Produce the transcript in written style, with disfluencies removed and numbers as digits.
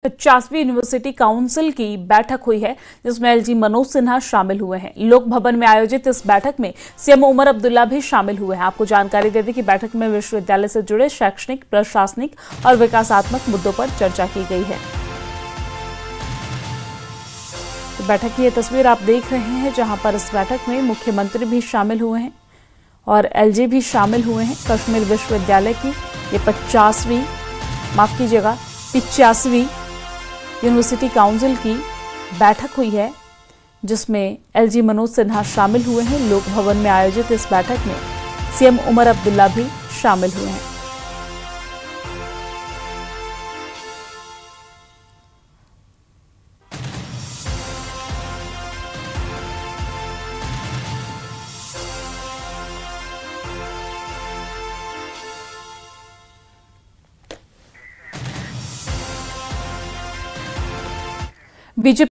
50वीं university council की बैठक हुई है, जिसमें एलजी मनोज सिन्हा शामिल हुए हैं। लोक भवन में आयोजित इस बैठक में सीएम उमर अब्दुल्ला भी शामिल हुए हैं। आपको जानकारी दे दें कि बैठक में विश्वविद्यालय से जुड़े शैक्षणिक, प्रशासनिक और विकासात्मक मुद्दों पर चर्चा की गई है। तो बैठक की ये तस्वीर आप देख रहे हैं, जहां पर इस बैठक में मुख्यमंत्री भी शामिल हुए हैं और एलजी भी शामिल हुए हैं। कश्मीर विश्वविद्यालय की ये 85वीं यूनिवर्सिटी काउंसिल की बैठक हुई है, जिसमें एलजी मनोज सिन्हा शामिल हुए हैं। लोक भवन में आयोजित इस बैठक में सीएम उमर अब्दुल्ला भी शामिल हुए हैं। बीजेपी